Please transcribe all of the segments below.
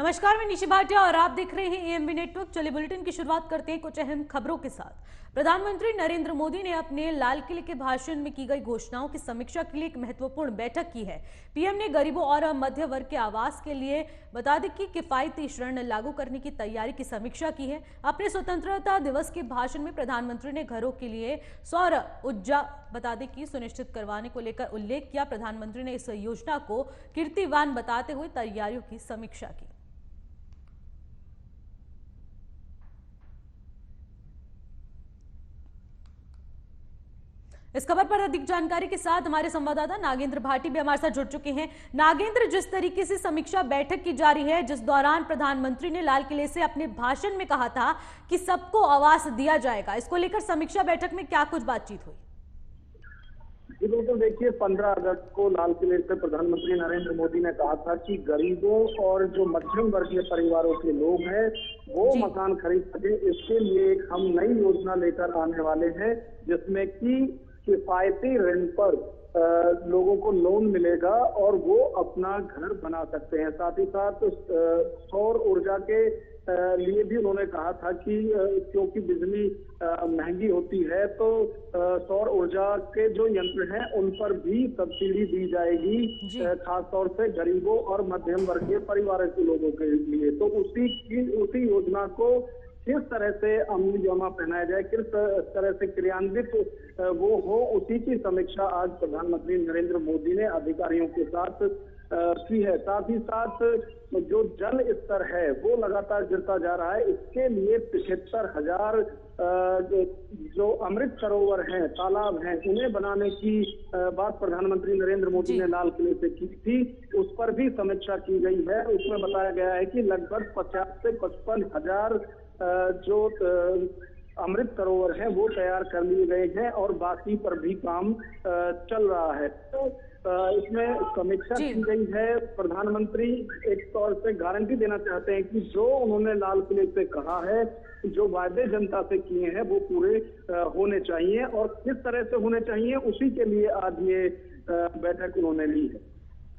नमस्कार, मैं निशि भाटिया और आप देख रहे हैं एएमबी नेटवर्क। चलिए बुलेटिन की शुरुआत करते हैं कुछ अहम खबरों के साथ। प्रधानमंत्री नरेंद्र मोदी ने अपने लाल किले के भाषण में की गई घोषणाओं की समीक्षा के लिए एक महत्वपूर्ण बैठक की है। पीएम ने गरीबों और मध्य वर्ग के आवास के लिए बता दें कि किफायती ऋण लागू करने की तैयारी की समीक्षा की है। अपने स्वतंत्रता दिवस के भाषण में प्रधानमंत्री ने घरों के लिए सौर ऊर्जा बता दें कि सुनिश्चित करवाने को लेकर उल्लेख किया। प्रधानमंत्री ने इस योजना को कीर्तिवान बताते हुए तैयारियों की समीक्षा की। इस खबर पर अधिक जानकारी के साथ हमारे संवाददाता नागेंद्र भाटी भी हमारे साथ जुड़ चुके हैं। नागेंद्र, जिस तरीके से समीक्षा बैठक की जा रही है, जिस दौरान प्रधानमंत्री ने लाल किले से अपने भाषण में कहा था कि सबको आवास दिया जाएगा, इसको लेकर समीक्षा बैठक में क्या कुछ बातचीत हुई? बिल्कुल, देखिए 15 अगस्त को लाल किले से प्रधानमंत्री नरेंद्र मोदी ने कहा था कि गरीबों और जो मध्यम वर्गीय परिवारों के लोग हैं वो मकान खरीद सके। इसके लिए हम नई योजना लेकर आने वाले हैं जिसमें कि किफायती ऋण पर लोगों को लोन मिलेगा और वो अपना घर बना सकते हैं। साथ ही साथ सौर ऊर्जा के लिए भी उन्होंने कहा था कि क्योंकि बिजली महंगी होती है तो सौर ऊर्जा के जो यंत्र हैं उन पर भी सब्सिडी दी जाएगी, खासतौर से गरीबों और मध्यम वर्गीय परिवारों के लोगों के लिए। तो उसी योजना को किस तरह से अमली जामा पहनाया जाए, किस तरह से क्रियान्वित वो हो, उसी की समीक्षा आज प्रधानमंत्री नरेंद्र मोदी ने अधिकारियों के साथ की है। साथ ही साथ जो जल स्तर है वो लगातार गिरता जा रहा है। इसके लिए 75,000 जो अमृत सरोवर हैं, तालाब हैं, उन्हें बनाने की बात प्रधानमंत्री नरेंद्र मोदी ने लाल किले से की थी। उस पर भी समीक्षा की गई है। उसमें बताया गया है कि लगभग 50 से 55,000 जो अमृत सरोवर हैं वो तैयार कर लिए गए हैं और बाकी पर भी काम चल रहा है। तो इसमें समीक्षा की गई है। प्रधानमंत्री एक तौर से गारंटी देना चाहते हैं कि जो उन्होंने लाल किले से कहा है, जो वायदे जनता से किए हैं वो पूरे होने चाहिए और किस तरह से होने चाहिए, उसी के लिए आज ये बैठक उन्होंने ली है।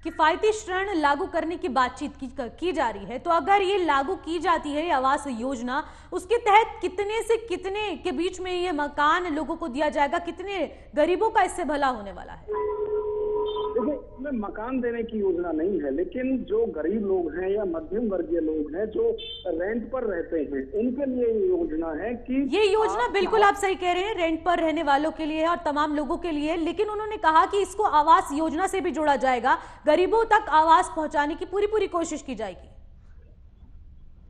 किफायती ऋण लागू करने की बातचीत की जा रही है, तो अगर ये लागू की जाती है आवास योजना, उसके तहत कितने से कितने के बीच में ये मकान लोगों को दिया जाएगा? कितने गरीबों का इससे भला होने वाला है? देखिए, इसमें मकान देने की योजना नहीं है, लेकिन जो गरीब लोग हैं या मध्यम वर्गीय लोग हैं जो रेंट पर रहते हैं उनके लिए ये योजना है कि ये योजना बिल्कुल आप सही कह रहे हैं, रेंट पर रहने वालों के लिए है और तमाम लोगों के लिए। लेकिन उन्होंने कहा कि इसको आवास योजना से भी जोड़ा जाएगा, गरीबों तक आवास पहुंचाने की पूरी कोशिश की जाएगी।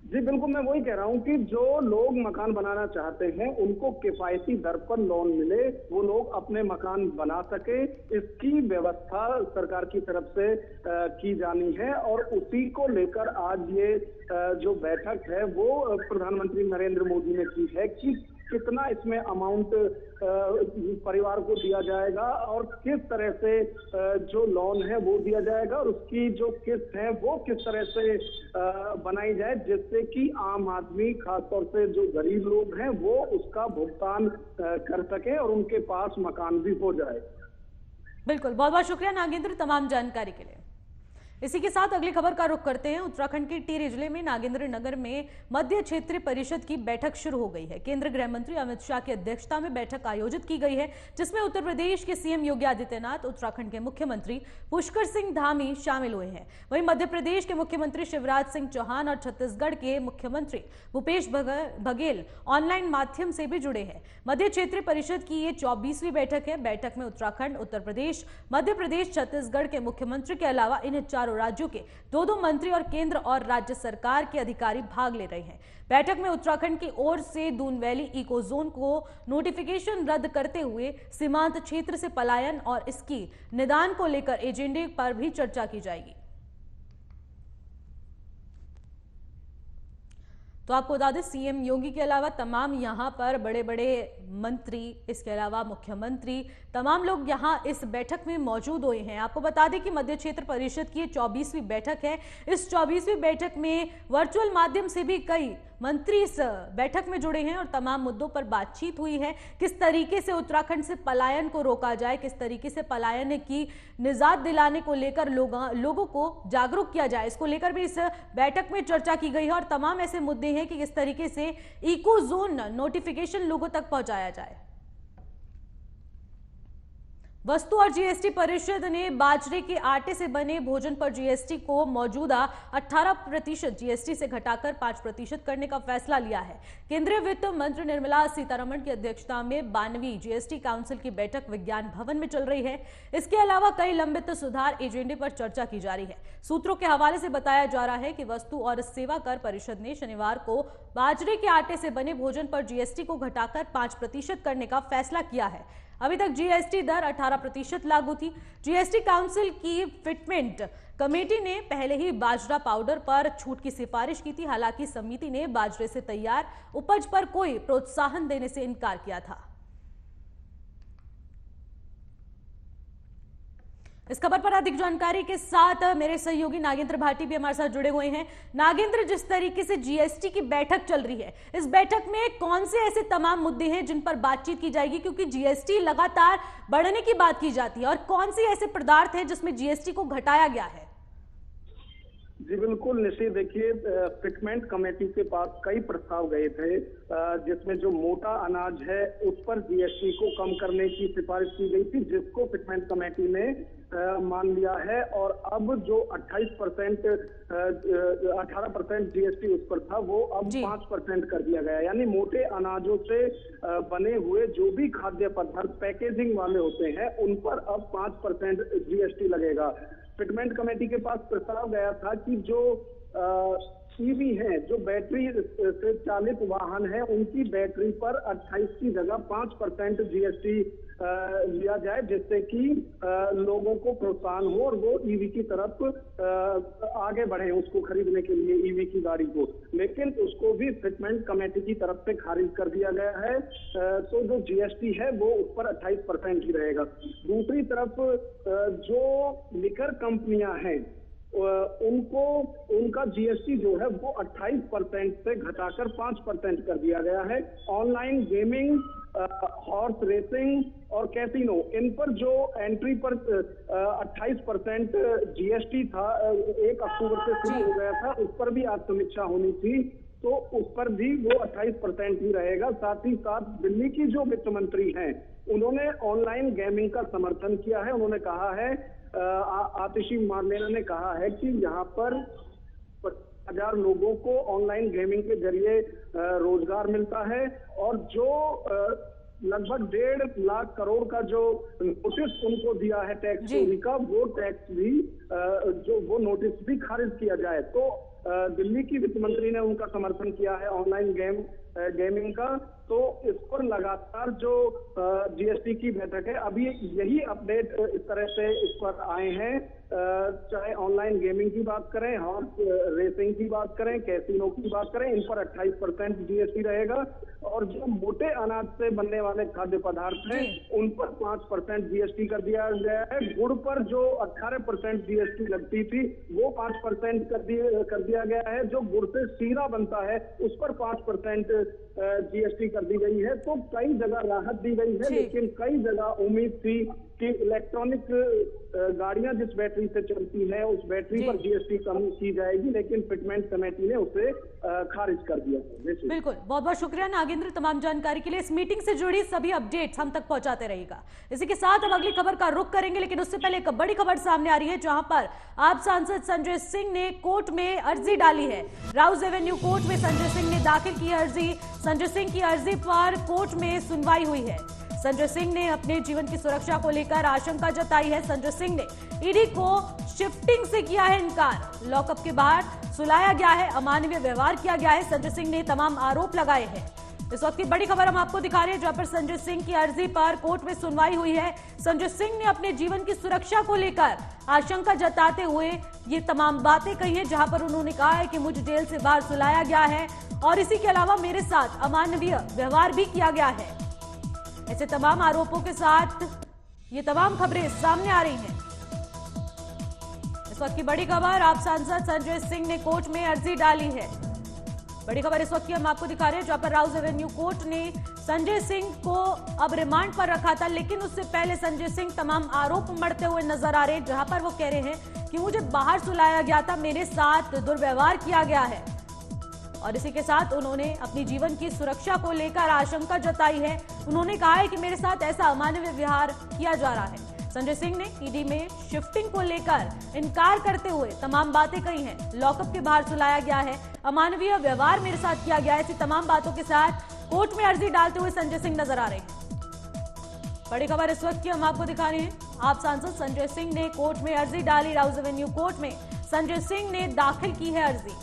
जी बिल्कुल, मैं वही कह रहा हूँ कि जो लोग मकान बनाना चाहते हैं उनको किफायती दर पर लोन मिले, वो लोग अपने मकान बना सके, इसकी व्यवस्था सरकार की तरफ से की जानी है। और उसी को लेकर आज ये जो बैठक है वो प्रधानमंत्री नरेंद्र मोदी ने की है कि कितना इसमें अमाउंट परिवार को दिया जाएगा और किस तरह से जो लोन है वो दिया जाएगा और उसकी जो किस्त है वो किस तरह से बनाई जाए, जिससे कि आम आदमी, खासतौर से जो गरीब लोग हैं, वो उसका भुगतान कर सके और उनके पास मकान भी हो जाए। बिल्कुल, बहुत बहुत शुक्रिया नागेंद्र तमाम जानकारी के लिए। इसी के साथ अगली खबर का रुख करते हैं। उत्तराखंड के टिहरी जिले में नागेंद्र नगर में मध्य क्षेत्रीय परिषद की बैठक शुरू हो गई है। केंद्रीय गृह मंत्री अमित शाह की अध्यक्षता में बैठक आयोजित की गई है, जिसमें उत्तर प्रदेश के सीएम योगी आदित्यनाथ, उत्तराखंड के मुख्यमंत्री पुष्कर सिंह धामी शामिल हुए हैं। वहीं मध्य प्रदेश के मुख्यमंत्री शिवराज सिंह चौहान और छत्तीसगढ़ के मुख्यमंत्री भूपेश बघेल ऑनलाइन माध्यम से भी जुड़े हैं। मध्य क्षेत्रीय परिषद की ये 24वीं बैठक है। बैठक में उत्तराखंड, उत्तर प्रदेश, मध्य प्रदेश, छत्तीसगढ़ के मुख्यमंत्री के अलावा इन चारों राज्यों के दो मंत्री और केंद्र और राज्य सरकार के अधिकारी भाग ले रहे हैं। बैठक में उत्तराखंड की ओर से दून वैली इको जोन को नोटिफिकेशन रद्द करते हुए सीमांत क्षेत्र से पलायन और इसकी निदान को लेकर एजेंडे पर भी चर्चा की जाएगी। तो आपको बता दें, सीएम योगी के अलावा तमाम यहां पर बड़े बड़े मंत्री, इसके अलावा मुख्यमंत्री, तमाम लोग यहां इस बैठक में मौजूद हुए हैं। आपको बता दें कि मध्य क्षेत्र परिषद की 24वीं बैठक है। इस 24वीं बैठक में वर्चुअल माध्यम से भी कई मंत्री इस बैठक में जुड़े हैं और तमाम मुद्दों पर बातचीत हुई है। किस तरीके से उत्तराखंड से पलायन को रोका जाए, किस तरीके से पलायन की निजात दिलाने को लेकर लोगों को जागरूक किया जाए, इसको लेकर भी इस बैठक में चर्चा की गई है। और तमाम ऐसे मुद्दे हैं कि किस तरीके से इको जोन नोटिफिकेशन लोगों तक पहुंचाया जाए। वस्तु और जीएसटी परिषद ने बाजरे के आटे से बने भोजन पर जीएसटी को मौजूदा 18% जीएसटी से घटाकर 5% करने का फैसला लिया है। केंद्रीय वित्त मंत्री निर्मला सीतारमण की अध्यक्षता में 92वीं जीएसटी काउंसिल की बैठक विज्ञान भवन में चल रही है। इसके अलावा कई लंबित सुधार एजेंडे पर चर्चा की जा रही है। सूत्रों के हवाले से बताया जा रहा है कि वस्तु और सेवा कर परिषद ने शनिवार को बाजरे के आटे से बने भोजन पर जीएसटी को घटाकर 5% करने का फैसला किया है। अभी तक जीएसटी दर 18% लागू थी। जीएसटी काउंसिल की फिटमेंट कमेटी ने पहले ही बाजरा पाउडर पर छूट की सिफारिश की थी। हालांकि समिति ने बाजरे से तैयार उपज पर कोई प्रोत्साहन देने से इनकार किया था। इस खबर पर अधिक जानकारी के साथ मेरे सहयोगी नागेंद्र भाटी भी हमारे साथ जुड़े हुए हैं। नागेंद्र, जिस तरीके से जीएसटी की बैठक चल रही है, इस बैठक में कौन से ऐसे तमाम मुद्दे हैं जिन पर बातचीत की जाएगी, क्योंकि जीएसटी लगातार बढ़ने की बात की जाती है, और कौन से ऐसे पदार्थ हैं जिसमें जीएसटी को घटाया गया है? जी बिल्कुल निश्चित। देखिए, फिटमेंट कमेटी के पास कई प्रस्ताव गए थे, जिसमें जो मोटा अनाज है उस पर जीएसटी को कम करने की सिफारिश की गई थी, जिसको फिटमेंट कमेटी ने मान लिया है। और अब जो 18% जीएसटी उस पर था, वो अब 5% कर दिया गया। यानी मोटे अनाजों से बने हुए जो भी खाद्य पदार्थ पैकेजिंग वाले होते हैं, उन पर अब 5% जीएसटी लगेगा। फिटमेंट कमेटी के पास प्रस्ताव गया था कि जो ईवी हैं, जो बैटरी से चालित वाहन है, उनकी बैटरी पर 28 की जगह 5% जीएसटी लिया जाए, जिससे कि लोगों को प्रोत्साहन हो और वो ईवी की तरफ आगे बढ़े उसको खरीदने के लिए, ईवी की गाड़ी को। लेकिन उसको भी फिटमेंट कमेटी की तरफ से खारिज कर दिया गया है। तो जो जीएसटी है वो उस पर 28% ही रहेगा। दूसरी तरफ जो लिकर कंपनियां हैं, उनको उनका जीएसटी जो है वो 28% से घटाकर 5% कर दिया गया है। ऑनलाइन गेमिंग, हॉर्स रेसिंग और कैसीनो, इन पर जो एंट्री पर 28% जीएसटी था, 1 अक्टूबर से शुरू हो गया था, उस पर भी आज समीक्षा होनी थी, तो उस पर भी वो 28% ही रहेगा। साथ ही साथ दिल्ली की जो वित्त मंत्री हैं, उन्होंने ऑनलाइन गेमिंग का समर्थन किया है। उन्होंने कहा है, आतिशी मार्लेना ने कहा है कि यहाँ पर 50,000 लोगों को ऑनलाइन गेमिंग के जरिए रोजगार मिलता है, और जो लगभग 1.5 लाख करोड़ का जो नोटिस उनको दिया है टैक्स चोरी का, वो टैक्स भी जो वो नोटिस भी खारिज किया जाए। तो दिल्ली की वित्त मंत्री ने उनका समर्थन किया है ऑनलाइन गेमिंग का। तो इस पर लगातार जो जीएसटी की बैठक है, अभी यही अपडेट इस तरह से इस पर आए हैं। चाहे ऑनलाइन गेमिंग की बात करें, हॉर्स रेसिंग की बात करें, कैसीनो की बात करें, इन पर 28% जीएसटी रहेगा। और जो मोटे अनाज से बनने वाले खाद्य पदार्थ हैं, उन पर 5% जीएसटी कर दिया गया है। गुड़ पर जो 18% जीएसटी लगती थी, वो 5% कर दिया गया है। जो गुड़ से शीरा बनता है, उस पर 5% जीएसटी कर दी गई है। तो कई जगह राहत दी गई है, लेकिन कई जगह उम्मीद थी कि इलेक्ट्रॉनिक गाड़ियां जिस बैटरी से चलती है, उस बैटरी पर जीएसटी कम की जाएगी, लेकिन फिटमेंट कमेटी ने उसे खारिज कर दिया। बिल्कुल, बहुत बहुत शुक्रिया नागेंद्र तमाम जानकारी के लिए। इस मीटिंग से जुड़ी सभी अपडेट्स हम तक पहुंचाते रहेगा। इसी के साथ अब अगली खबर का रुख करेंगे, लेकिन उससे पहले एक बड़ी खबर सामने आ रही है, जहां पर आप सांसद संजय सिंह ने कोर्ट में अर्जी डाली है। राउज एवेन्यू कोर्ट में संजय सिंह ने दाखिल की अर्जी। संजय सिंह की अर्जी पर कोर्ट में सुनवाई हुई है। संजय सिंह ने अपने जीवन की सुरक्षा को लेकर आशंका जताई है। संजय सिंह ने ईडी को शिफ्टिंग से किया है इनकार। लॉकअप के बाहर सुलाया गया है, अमानवीय व्यवहार किया गया है। संजय सिंह ने तमाम आरोप लगाए हैं। इस वक्त की बड़ी खबर हम आपको दिखा रहे हैं, जहां पर संजय सिंह की अर्जी पर कोर्ट में सुनवाई हुई है। संजय सिंह ने अपने जीवन की सुरक्षा को लेकर आशंका जताते हुए ये तमाम बातें कही हैं, जहां पर उन्होंने कहा है कि मुझे जेल से बाहर सुलाया गया है और इसी के अलावा मेरे साथ अमानवीय व्यवहार भी किया गया है। ऐसे तमाम आरोपों के साथ ये तमाम खबरें सामने आ रही हैं। इस वक्त की बड़ी खबर, आप सांसद संजय सिंह ने कोर्ट में अर्जी डाली है। बड़ी खबर इस वक्त की हम आपको दिखा रहे हैं, जहां पर राउज एवेन्यू कोर्ट ने संजय सिंह को अब रिमांड पर रखा था, लेकिन उससे पहले संजय सिंह तमाम आरोप मढ़ते हुए नजर आ रहे हैं, जहां पर वो कह रहे हैं कि मुझे बाहर सुलाया गया था, मेरे साथ दुर्व्यवहार किया गया है। और इसी के साथ उन्होंने अपनी जीवन की सुरक्षा को लेकर आशंका जताई है। उन्होंने कहा है कि मेरे साथ ऐसा अमानवीय व्यवहार किया जा रहा है। संजय सिंह ने ईडी में शिफ्टिंग को लेकर इनकार करते हुए तमाम बातें कही हैं। लॉकअप के बाहर सुलाया गया है, अमानवीय व्यवहार मेरे साथ किया गया है, ऐसी तमाम बातों के साथ कोर्ट में अर्जी डालते हुए संजय सिंह नजर आ रहे हैं। बड़ी खबर इस वक्त की हम आपको दिखा रहे हैं, आप सांसद संजय सिंह ने कोर्ट में अर्जी डाली। राउज एवेन्यू कोर्ट में संजय सिंह ने दाखिल की है अर्जी।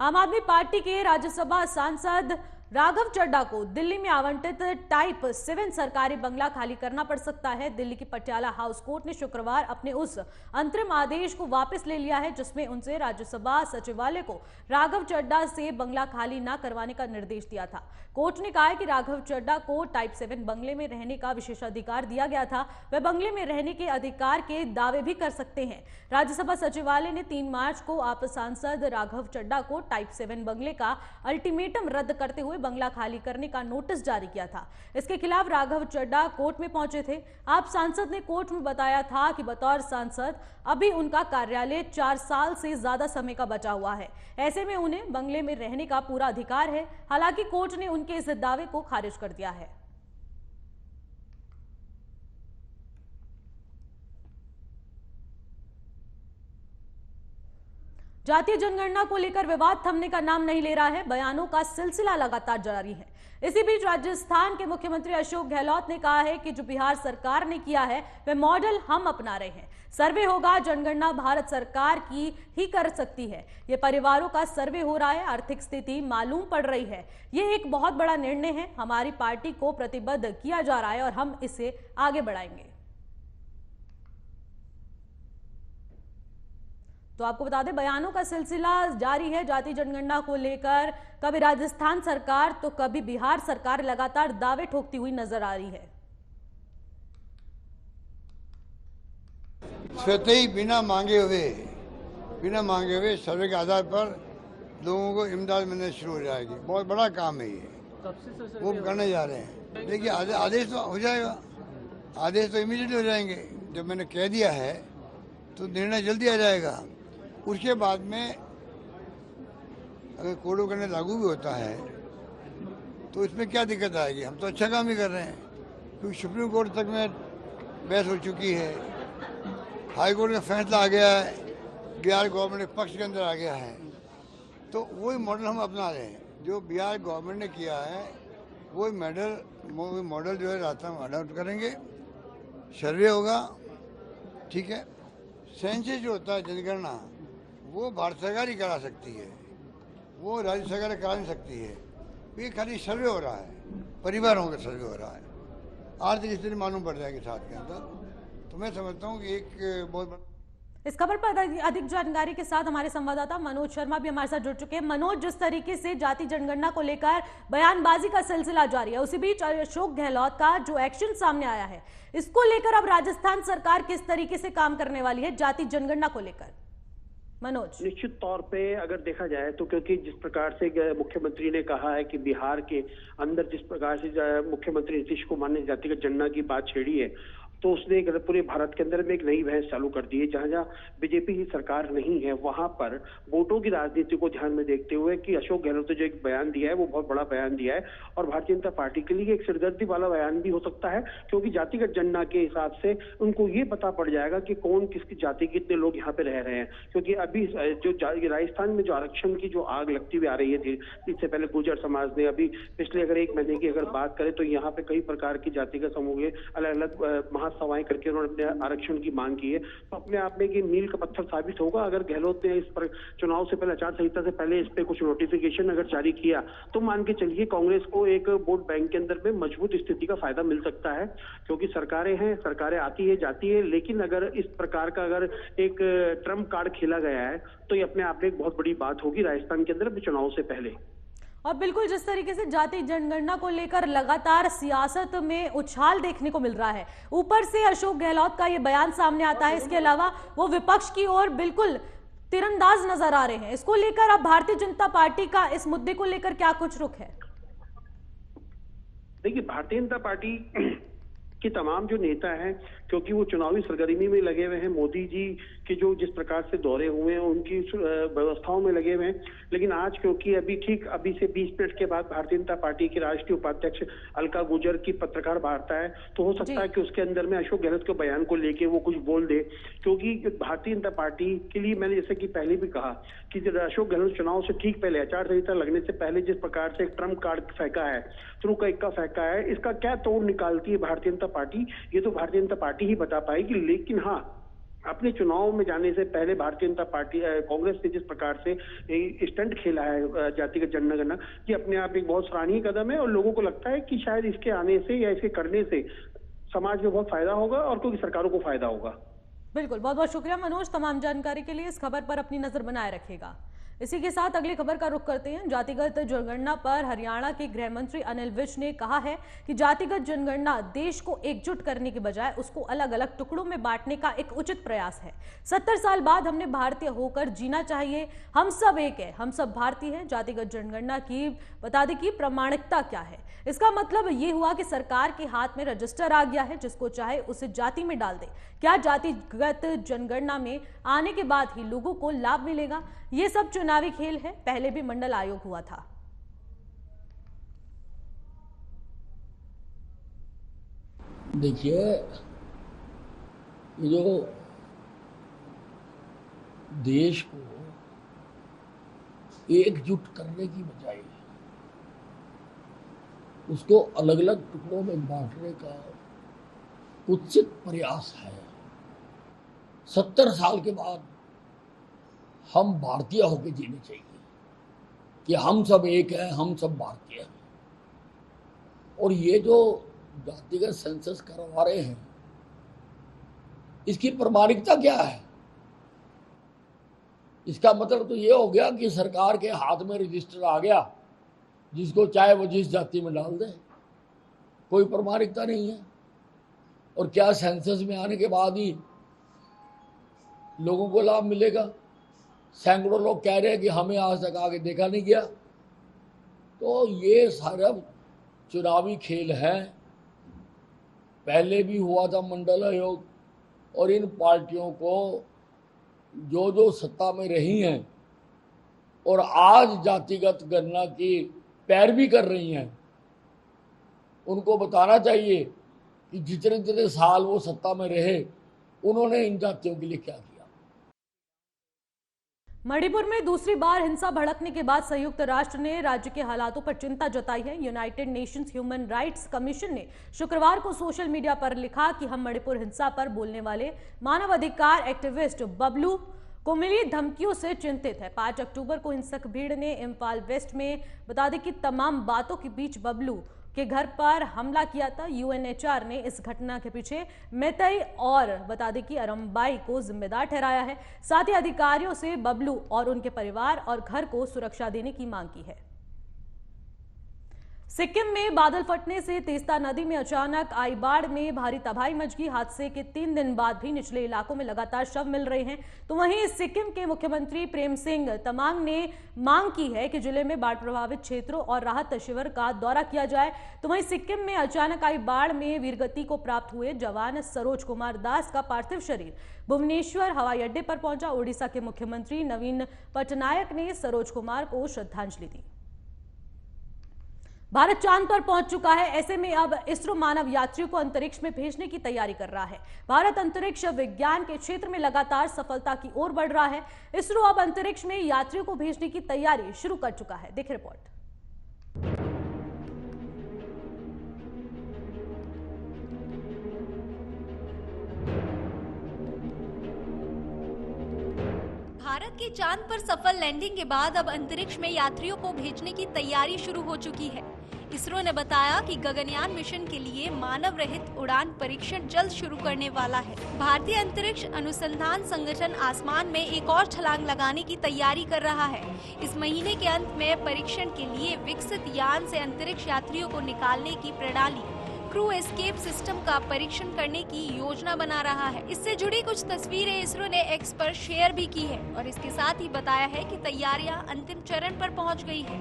आम आदमी पार्टी के राज्यसभा सांसद राघव चड्ढा को दिल्ली में आवंटित टाइप 7 सरकारी बंगला खाली करना पड़ सकता है। दिल्ली की पटियाला हाउस कोर्ट ने शुक्रवार अपने उस अंतरिम आदेश को वापस ले लिया है, जिसमें उनसे राज्यसभा सचिवालय को राघव चड्ढा से बंगला खाली न करवाने का निर्देश दिया था। कोर्ट ने कहा है कि राघव चड्ढा को टाइप 7 बंगले में रहने का विशेषाधिकार दिया गया था, वह बंगले में रहने के अधिकार के दावे भी कर सकते हैं। राज्यसभा सचिवालय ने 3 मार्च को आप सांसद राघव चड्ढा को टाइप 7 बंगले का अल्टीमेटम रद्द करते हुए बंगला खाली करने का नोटिस जारी किया था। इसके खिलाफ राघव चड्ढा कोर्ट में पहुंचे थे। आप सांसद ने कोर्ट में बताया था कि बतौर सांसद अभी उनका कार्यालय 4 साल से ज्यादा समय का बचा हुआ है, ऐसे में उन्हें बंगले में रहने का पूरा अधिकार है। हालांकि कोर्ट ने उनके इस दावे को खारिज कर दिया है। जातीय जनगणना को लेकर विवाद थमने का नाम नहीं ले रहा है। बयानों का सिलसिला लगातार जारी है। इसी बीच राजस्थान के मुख्यमंत्री अशोक गहलोत ने कहा है कि जो बिहार सरकार ने किया है वह मॉडल हम अपना रहे हैं। सर्वे होगा, जनगणना भारत सरकार की ही कर सकती है। ये परिवारों का सर्वे हो रहा है, आर्थिक स्थिति मालूम पड़ रही है। ये एक बहुत बड़ा निर्णय है, हमारी पार्टी को प्रतिबद्ध किया जा रहा है और हम इसे आगे बढ़ाएंगे। तो आपको बता दें, बयानों का सिलसिला जारी है जाति जनगणना को लेकर। कभी राजस्थान सरकार तो कभी बिहार सरकार लगातार दावे ठोकती हुई नजर आ रही है। स्वतः ही बिना मांगे हुए सर्वे के आधार पर लोगों को इमदाद मिलने शुरू हो जाएगी। बहुत बड़ा काम है ये, वो करने जा रहे हैं। देखिए आदेश तो हो जाएगा, आदेश तो इमीडिएटली हो जाएंगे। जब मैंने कह दिया है तो निर्णय जल्दी आ जाएगा। उसके बाद में अगर कोड ऑफ कंडक्ट लागू भी होता है तो इसमें क्या दिक्कत आएगी? हम तो अच्छा काम ही कर रहे हैं, क्योंकि सुप्रीम कोर्ट तक में बहस हो चुकी है, हाई कोर्ट का फैसला आ गया है, बिहार गवर्नमेंट के पक्ष के अंदर आ गया है। तो वही मॉडल हम अपना रहे हैं, जो बिहार गवर्नमेंट ने किया है वही मॉडल जो है राजस्थान में अडॉप्ट करेंगे। सर्वे होगा, ठीक है। सेंसस जो होता है जनगणना, वो भारत सरकार ही करा सकती है, वो राज्य सरकार करा नहीं सकती है। ये खाली सर्वे हो रहा है, परिवारों का सर्वे हो रहा है, आर्थिक स्थिति मालूम पड़ जाएगी साथ के अंदर। तो मैं समझता हूँ कि एक बहुत इस खबर पर अधिक जानकारी के साथ हमारे संवाददाता मनोज शर्मा भी हमारे साथ जुड़ चुके हैं। मनोज, जिस तरीके से जाति जनगणना को लेकर बयानबाजी का सिलसिला जारी है, उसी बीच अशोक गहलोत का जो एक्शन सामने आया है, इसको लेकर अब राजस्थान सरकार किस तरीके से काम करने वाली है जाति जनगणना को लेकर? मनोज, निश्चित तौर पे अगर देखा जाए तो, क्योंकि जिस प्रकार से मुख्यमंत्री ने कहा है कि बिहार के अंदर जिस प्रकार से मुख्यमंत्री नीतीश कुमार ने जातिगत जनगणना की बात छेड़ी है, तो उसने पूरे भारत के अंदर में एक नई बहस चालू कर दी है। जहां जहां बीजेपी की सरकार नहीं है, वहां पर वोटों की राजनीति को ध्यान में देखते हुए कि अशोक गहलोत ने जो एक बयान दिया है वो बहुत बड़ा बयान दिया है, और भारतीय जनता पार्टी के लिए एक सिरदर्दी वाला बयान भी हो सकता है, क्योंकि जातिगत जनगणना के हिसाब से उनको ये पता पड़ जाएगा कि कौन किसकी जाति, कितने लोग यहाँ पे रह रहे हैं। क्योंकि अभी जो राजस्थान में जो आरक्षण की जो आग लगती हुई आ रही है, इससे पहले गुर्जर समाज ने, अभी पिछले अगर 1 महीने की अगर बात करें तो यहाँ पे कई प्रकार की जातिगत समूह के अलग अलग महासभाएं करके उन्होंने अपने आरक्षण की मांग की है। तो अपने आप में ये मील का पत्थर साबित होगा अगर गहलोत ने इस पर चुनाव से पहले, आचार संहिता से पहले इस पे कुछ नोटिफिकेशन अगर जारी किया, तो मान के चलिए कांग्रेस को एक वोट बैंक के अंदर में मजबूत स्थिति का फायदा मिल सकता है। क्योंकि सरकारें हैं, सरकारें आती है जाती है, लेकिन अगर इस प्रकार का अगर एक ट्रम्प कार्ड खेला गया है तो ये अपने आप में एक बहुत बड़ी बात होगी राजस्थान के अंदर चुनाव से पहले। और बिल्कुल जिस तरीके से जाति जनगणना को लेकर लगातार सियासत में उछाल देखने को मिल रहा है, ऊपर से अशोक गहलोत का ये बयान सामने आता है, इसके अलावा वो विपक्ष की ओर बिल्कुल तीरंदाज नजर आ रहे हैं। इसको लेकर अब भारतीय जनता पार्टी का इस मुद्दे को लेकर क्या कुछ रुख है? देखिए, भारतीय जनता पार्टी कि तमाम जो नेता हैं, क्योंकि वो चुनावी सरगर्मी में लगे हुए हैं, मोदी जी के जो जिस प्रकार से दौरे हुए हैं उनकी व्यवस्थाओं में लगे हुए हैं, लेकिन आज क्योंकि अभी से 20 मिनट के बाद भारतीय जनता पार्टी के राष्ट्रीय उपाध्यक्ष अलका गुर्जर की पत्रकार वार्ता है, तो हो सकता है कि उसके अंदर में अशोक गहलोत के बयान को लेके वो कुछ बोल दे, क्योंकि भारतीय जनता पार्टी के लिए मैंने जैसे कि पहले भी कहा कि अशोक गहलोत चुनाव से ठीक पहले, आचार संहिता लगने से पहले जिस प्रकार से एक ट्रम्प कार्ड फेंका है, थ्रू का इक्का फेंका है, इसका क्या तोड़ निकालती है भारतीय जनता पार्टी, ये तो भारतीय जनता पार्टी ही बता पाएगी। लेकिन हाँ, अपने चुनाव में जाने से पहले भारतीय जनता पार्टी कांग्रेस ने जिस प्रकार से स्टंट खेला है जातिगत जनगणना, ये अपने आप एक बहुत सराहनीय कदम है और लोगों को लगता है कि शायद इसके आने से या इसके करने से समाज में बहुत फायदा होगा और क्योंकि सरकारों को फायदा होगा। बिल्कुल, बहुत बहुत शुक्रिया मनोज तमाम जानकारी के लिए। इस खबर पर अपनी नजर बनाए रखेगा। इसी के साथ अगली खबर का रुख करते हैं। जातिगत जनगणना पर हरियाणा के गृह मंत्री अनिल विज ने कहा है कि जातिगत जनगणना देश को एकजुट करने के बजाय उसको अलग अलग टुकड़ों में बांटने का एक उचित प्रयास है। 70 साल बाद हमने भारतीय होकर जीना चाहिए, हम सब एक है, हम सब भारतीय हैं। जातिगत जनगणना की बता दें कि प्रामाणिकता क्या है। इसका मतलब ये हुआ कि सरकार के हाथ में रजिस्टर आ गया है, जिसको चाहे उसे जाति में डाल दे। क्या जातिगत जनगणना में आने के बाद ही लोगों को लाभ मिलेगा? ये सब चुनावी खेल है, पहले भी मंडल आयोग हुआ था। देखिए, जो देश को एकजुट करने की बजाय उसको अलग अलग टुकड़ों में बांटने का कुत्सित प्रयास है। 70 साल के बाद हम भारतीय होकर जीने चाहिए कि हम सब एक हैं, हम सब भारतीय हैं। और ये जो जातिगत सेंसस करवा रहे हैं, इसकी प्रामाणिकता क्या है? इसका मतलब तो ये हो गया कि सरकार के हाथ में रजिस्टर आ गया, जिसको चाहे वो जिस जाति में डाल दे, कोई प्रामाणिकता नहीं है। और क्या सेंसस में आने के बाद ही लोगों को लाभ मिलेगा? सैकड़ों लोग कह रहे हैं कि हमें आज तक आगे देखा नहीं गया। तो ये सारा चुनावी खेल है, पहले भी हुआ था मंडल आयोग। और इन पार्टियों को जो जो सत्ता में रही हैं और आज जातिगत गणना की पैरवी कर रही हैं, उनको बताना चाहिए कि जितने जितने साल वो सत्ता में रहे, उन्होंने इन जातियों के लिए क्या किया। मणिपुर में दूसरी बार हिंसा भड़कने के बाद संयुक्त राष्ट्र ने राज्य के हालातों पर चिंता जताई है। United Nations human rights commission ने शुक्रवार को सोशल मीडिया पर लिखा कि हम मणिपुर हिंसा पर बोलने वाले मानवाधिकार एक्टिविस्ट बबलू को मिली धमकियों से चिंतित है। 5 अक्टूबर को हिंसक भीड़ ने इम्फाल वेस्ट में बता दें कि तमाम बातों के बीच बबलू के घर पर हमला किया था। यूएनएचआर ने इस घटना के पीछे मेतई और बता दें कि अरम्बाई को जिम्मेदार ठहराया है। साथ ही अधिकारियों से बबलू और उनके परिवार और घर को सुरक्षा देने की मांग की है। सिक्किम में बादल फटने से तेस्ता नदी में अचानक आई बाढ़ में भारी तबाही मच गई। हादसे के 3 दिन बाद भी निचले इलाकों में लगातार शव मिल रहे हैं। तो वहीं सिक्किम के मुख्यमंत्री प्रेम सिंह तमांग ने मांग की है कि जिले में बाढ़ प्रभावित क्षेत्रों और राहत शिविर का दौरा किया जाए। तो वहीं सिक्किम में अचानक आई बाढ़ में वीरगति को प्राप्त हुए जवान सरोज कुमार दास का पार्थिव शरीर भुवनेश्वर हवाई अड्डे पर पहुंचा। ओडिशा के मुख्यमंत्री नवीन पटनायक ने सरोज कुमार को श्रद्धांजलि दी। भारत चांद पर पहुंच चुका है। ऐसे में अब इसरो मानव यात्रियों को अंतरिक्ष में भेजने की तैयारी कर रहा है। भारत अंतरिक्ष विज्ञान के क्षेत्र में लगातार सफलता की ओर बढ़ रहा है। इसरो अब अंतरिक्ष में यात्रियों को भेजने की तैयारी शुरू कर चुका है। देखिए रिपोर्ट। भारत की चांद पर सफल लैंडिंग के बाद अब अंतरिक्ष में यात्रियों को भेजने की तैयारी शुरू हो चुकी है। इसरो ने बताया कि गगनयान मिशन के लिए मानव रहित उड़ान परीक्षण जल्द शुरू करने वाला है। भारतीय अंतरिक्ष अनुसंधान संगठन आसमान में एक और छलांग लगाने की तैयारी कर रहा है। इस महीने के अंत में परीक्षण के लिए विकसित यान से अंतरिक्ष यात्रियों को निकालने की प्रणाली क्रू एस्केप सिस्टम का परीक्षण करने की योजना बना रहा है। इससे जुड़ी कुछ तस्वीरें इसरो ने एक्स पर शेयर भी की है और इसके साथ ही बताया है कि तैयारियां अंतिम चरण पर पहुंच गई है।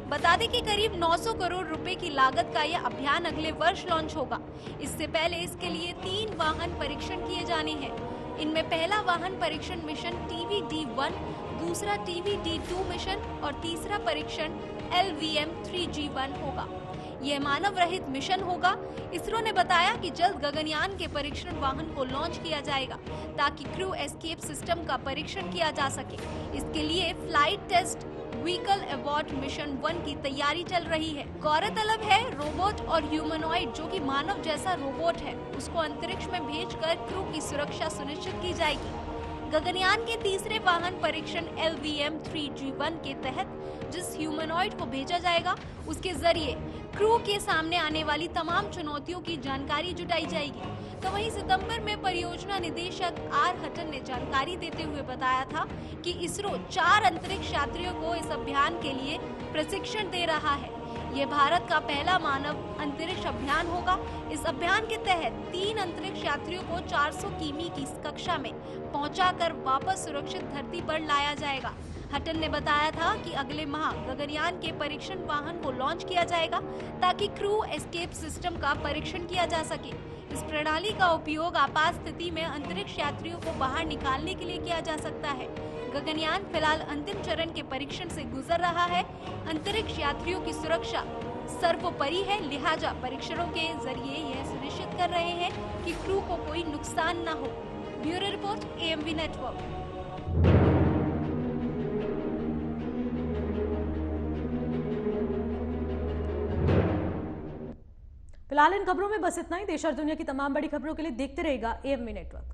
बता दें कि करीब 900 करोड़ रुपए की लागत का यह अभियान अगले वर्ष लॉन्च होगा। इससे पहले इसके लिए 3 वाहन परीक्षण किए जाने हैं। इनमें पहला वाहन परीक्षण मिशन TVD-1, दूसरा TVD-2 मिशन और तीसरा परीक्षण LVM-3G1 होगा। यह मानव रहित मिशन होगा। इसरो ने बताया कि जल्द गगनयान के परीक्षण वाहन को लॉन्च किया जाएगा ताकि क्रू एस्केप सिस्टम का परीक्षण किया जा सके। इसके लिए flight test vehicle abort mission 1 की तैयारी चल रही है। गौरतलब है, रोबोट और ह्यूमनॉइड जो कि मानव जैसा रोबोट है, उसको अंतरिक्ष में भेजकर क्रू की सुरक्षा सुनिश्चित की जाएगी। गगनयान के तीसरे वाहन परीक्षण LVM-3G1 के तहत जिस ह्यूमनॉइड को भेजा जाएगा, उसके जरिए क्रू के सामने आने वाली तमाम चुनौतियों की जानकारी जुटाई जाएगी। तो वहीं सितंबर में परियोजना निदेशक R. हटन ने जानकारी देते हुए बताया था कि इसरो 4 अंतरिक्ष यात्रियों को इस अभियान के लिए प्रशिक्षण दे रहा है। ये भारत का पहला मानव अंतरिक्ष अभियान होगा। इस अभियान के तहत 3 अंतरिक्ष यात्रियों को 400 किमी की कक्षा में पहुंचाकर वापस सुरक्षित धरती पर लाया जाएगा। हटन ने बताया था कि अगले माह गगनयान के परीक्षण वाहन को लॉन्च किया जाएगा ताकि क्रू एस्केप सिस्टम का परीक्षण किया जा सके। इस प्रणाली का उपयोग आपात स्थिति में अंतरिक्ष यात्रियों को बाहर निकालने के लिए किया जा सकता है। गगनयान फिलहाल अंतिम चरण के परीक्षण से गुजर रहा है। अंतरिक्ष यात्रियों की सुरक्षा सर्वोपरि है, लिहाजा परीक्षणों के जरिए यह सुनिश्चित कर रहे हैं कि क्रू को कोई नुकसान न हो। Bureau report, AMV network. फिलहाल इन खबरों में बस इतना ही। देश और दुनिया की तमाम बड़ी खबरों के लिए देखते रहेगा AMV नेटवर्क।